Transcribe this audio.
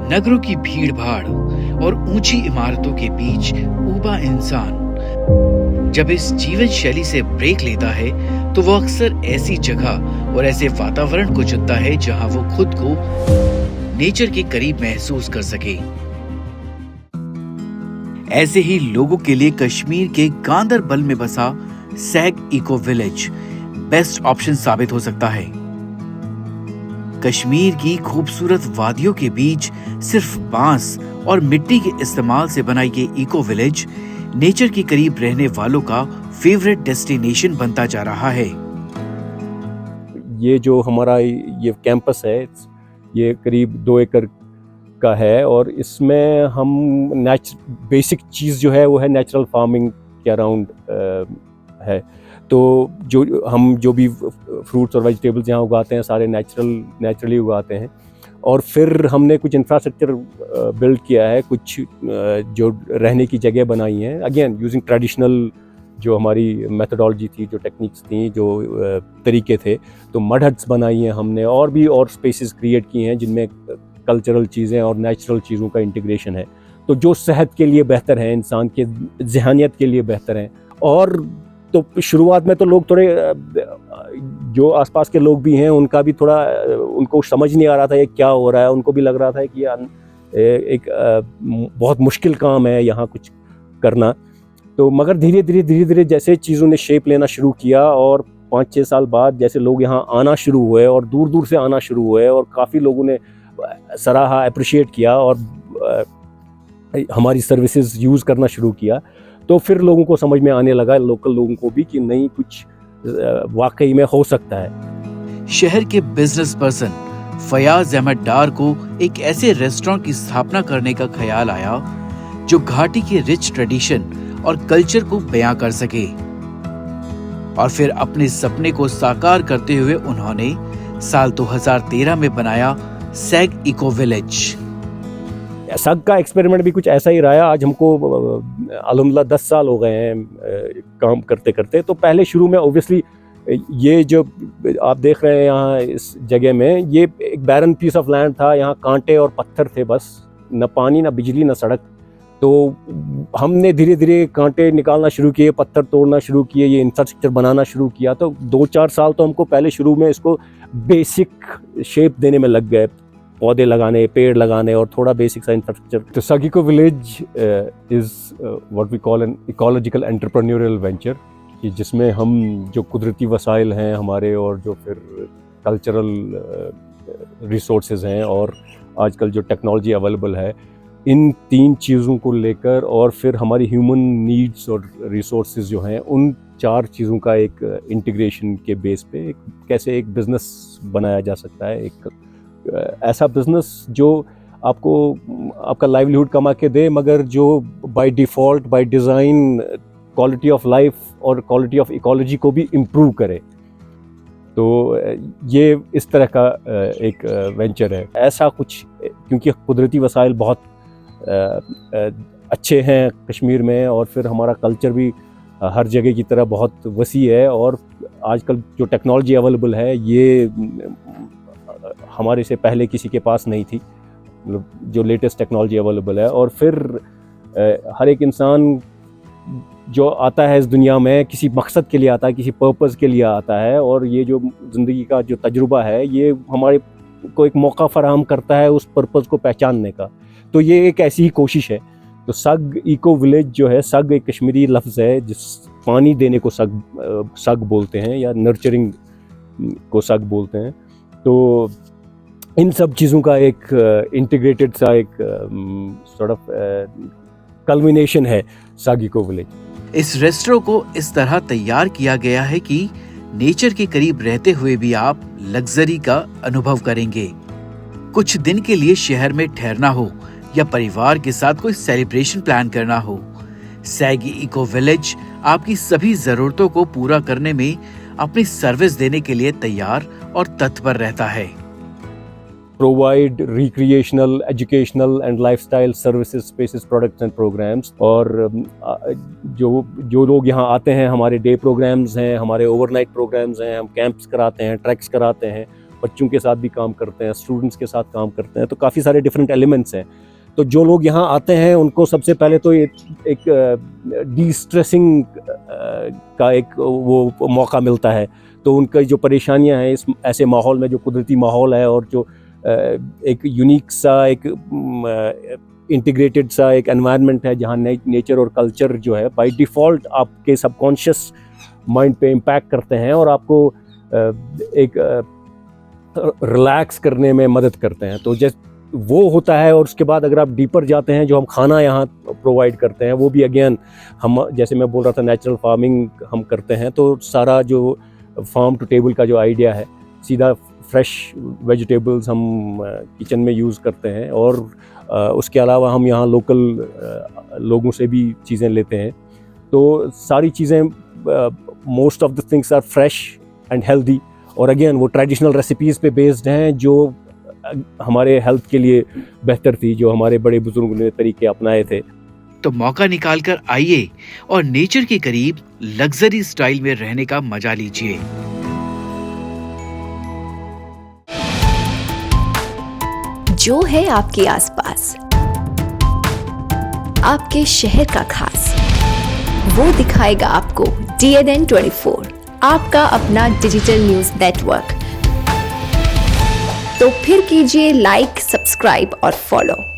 नगरों की भीड़ भाड़ और ऊंची इमारतों के बीच ऊबा इंसान जब इस जीवन शैली से ब्रेक लेता है तो वो अक्सर ऐसी जगह और ऐसे वातावरण को चुनता है जहां वो खुद को नेचर के करीब महसूस कर सके। ऐसे ही लोगों के लिए कश्मीर के गांदरबल में बसा सैग इको विलेज बेस्ट ऑप्शन साबित हो सकता है। कश्मीर की खूबसूरत वादियों के बीच सिर्फ बांस और मिट्टी के इस्तेमाल से बना ये इको विलेज नेचर के करीब रहने वालों का फेवरेट डेस्टिनेशन बनता जा रहा है। ये जो हमारा ये कैंपस है ये करीब 2 एकड़ का है और इसमें हम बेसिक चीज़ जो है वो है नेचुरल फार्मिंग के अराउंड है। तो जो भी फ्रूट्स और वेजिटेबल्स यहाँ उगाते हैं सारे नेचुरली उगाते हैं। और फिर हमने कुछ इंफ्रास्ट्रक्चर बिल्ड किया है, कुछ जो रहने की जगह बनाई हैं, अगेन यूजिंग ट्रेडिशनल जो हमारी मेथोडोलॉजी थी, जो टेक्निक्स थी, जो तरीके थे। तो मड हट्स बनाई हैं हमने और भी और स्पेसेस क्रिएट किए हैं जिनमें कल्चरल चीज़ें और नेचुरल चीज़ों का इंटीग्रेशन है। तो जो सेहत के लिए बेहतर है, इंसान के ज़हनियत के लिए बेहतर है। और तो शुरुआत में तो लोग थोड़े जो आसपास के लोग भी हैं उनका भी थोड़ा उनको समझ नहीं आ रहा था ये क्या हो रहा है। उनको भी लग रहा था कि एक बहुत मुश्किल काम है यहाँ कुछ करना। तो मगर धीरे धीरे जैसे चीज़ों ने शेप लेना शुरू किया और 5-6 साल बाद जैसे लोग यहाँ आना शुरू हुए और दूर दूर से आना शुरू हुए और काफ़ी लोगों ने सराहा, अप्रिशिएट किया और हमारी सर्विसेज यूज़ करना शुरू किया, तो फिर लोगों को समझ में आने लगा, लोकल लोगों को भी, कि नहीं कुछ वाकई में हो सकता है। शहर के बिजनेस पर्सन फयाज अहमद डार को एक ऐसे रेस्टोरेंट की स्थापना करने का ख्याल आया जो घाटी के रिच ट्रेडिशन और कल्चर को बयां कर सके। और फिर अपने सपने को साकार करते हुए उन्होंने साल 2013 में बनाया सैग इको विलेज। सग का एक्सपेरिमेंट भी कुछ ऐसा ही रहा। आज हमको अल्हम्दुलिल्लाह 10 साल हो गए हैं काम करते करते। तो पहले शुरू में ऑब्वियसली ये जो आप देख रहे हैं यहाँ इस जगह में, ये एक बैरन पीस ऑफ लैंड था। यहाँ कांटे और पत्थर थे, बस न पानी, न बिजली, न सड़क। तो हमने धीरे धीरे कांटे निकालना शुरू किए, पत्थर तोड़ना शुरू किए, ये इंफ्रास्ट्रक्चर बनाना शुरू किया। तो 2-4 साल तो हमको पहले शुरू में इसको बेसिक शेप देने में लग गए, पौधे लगाने, पेड़ लगाने और थोड़ा बेसिक सा इंफ्रास्ट्रक्चर। तो सैग eco village is what we call an ecological entrepreneurial venture, कि जिसमें हम जो कुदरती वसाइल हैं हमारे और जो फिर कल्चरल रिसोर्सेज हैं और आजकल जो टेक्नोलॉजी अवेलेबल है, इन 3 चीज़ों को लेकर और फिर हमारी ह्यूमन नीड्स और रिसोर्सेज जो हैं, उन 4 चीज़ों का एक इंटीग्रेशन के बेस पे कैसे एक बिज़नेस बनाया जा सकता है। एक ऐसा बिज़नेस जो आपको आपका लाइवलीहुड कमा के दे, मगर जो by default, by design quality of life और क्वालिटी ऑफ इकोलॉजी को भी इम्प्रूव करे। तो ये इस तरह का एक वेंचर है। ऐसा कुछ, क्योंकि कुदरती वसाइल बहुत अच्छे हैं कश्मीर में और फिर हमारा कल्चर भी हर जगह की तरह बहुत वसी है और आजकल जो टेक्नोलॉजी अवेलेबल है ये हमारे से पहले किसी के पास नहीं थी, मतलब जो लेटेस्ट टेक्नोलॉजी अवेलेबल है। और फिर हर एक इंसान जो आता है इस दुनिया में किसी मकसद के लिए आता है, किसी पर्पस के लिए आता है, और ये जो ज़िंदगी का जो तजुर्बा है ये हमारे को एक मौका फराहम करता है उस पर्पस को पहचानने का। तो ये एक ऐसी ही कोशिश है। तो सग इको विलेज जो है, सग एक कश्मीरी लफ्ज़ है जिस पानी देने को सग बोलते हैं या नर्चरिंग को सग बोलते हैं। तो इन सब चीज़ों का एक इंटीग्रेटेड सा एक सॉर्ट ऑफ कल्मिनेशन है सग इको विलेज। इस रेस्टोरेंट को इस तरह तैयार किया गया है कि नेचर के करीब रहते हुए भी आप लग्जरी का अनुभव करेंगे। कुछ दिन के लिए शहर में ठहरना हो या परिवार के साथ कोई सेलिब्रेशन प्लान करना हो, सैग इको विलेज आपकी सभी जरूरतों को पूरा करने में अपनी सर्विस देने के लिए तैयार और तत्पर रहता है। Provide recreational, educational and lifestyle services, spaces, products and programmes. और जो लोग यहाँ आते हैं, हमारे डे प्रोग्राम्स हैं, हमारे ओवरनाइट प्रोग्राम्स हैं, हम कैंप्स कराते हैं, ट्रैक्स कराते हैं। बच्चों के साथ भी काम करते हैं, स्टूडेंट्स के साथ काम करते हैं, तो काफ़ी सारे डिफरेंट एलिमेंट्स हैं। तो जो लोग यहाँ आते हैं उनको सबसे पहले तो ये एक डी स्ट्रेसिंग का एक वो मौका मिलता है। तो उनका जो परेशानियाँ हैं इस ऐसे माहौल में, जो कुदरती माहौल है और जो एक यूनिक सा एक इंटीग्रेटेड सा एक एनवायरनमेंट है जहाँ नेचर और कल्चर जो है बाय डिफ़ॉल्ट आपके सबकॉन्शियस माइंड पे इम्पैक्ट करते हैं और आपको एक रिलैक्स करने में मदद करते हैं। तो जैसे वो होता है, और उसके बाद अगर आप डीपर जाते हैं, जो हम खाना यहाँ प्रोवाइड करते हैं वो भी अगेन हम, जैसे मैं बोल रहा था, नेचुरल फार्मिंग हम करते हैं। तो सारा जो फार्म टू टेबल का जो आइडिया है, सीधा फ्रेश वेजिटेबल्स हम किचन में यूज़ करते हैं, और उसके अलावा हम यहाँ लोकल लोगों से भी चीज़ें लेते हैं। तो सारी चीज़ें most of the things are fresh and healthy, और अगेन वो ट्रेडिशनल रेसिपीज़ पे बेस्ड हैं जो हमारे हेल्थ के लिए बेहतर थी, जो हमारे बड़े बुजुर्गों ने तरीके अपनाए थे। तो मौका निकालकर आइए और नेचर के करीब लग्जरी स्टाइल में रहने का मजा लीजिए। जो है आपके आसपास, आपके शहर का खास, वो दिखाएगा आपको DNN 24, आपका अपना डिजिटल न्यूज नेटवर्क। तो फिर कीजिए लाइक, सब्सक्राइब और फॉलो।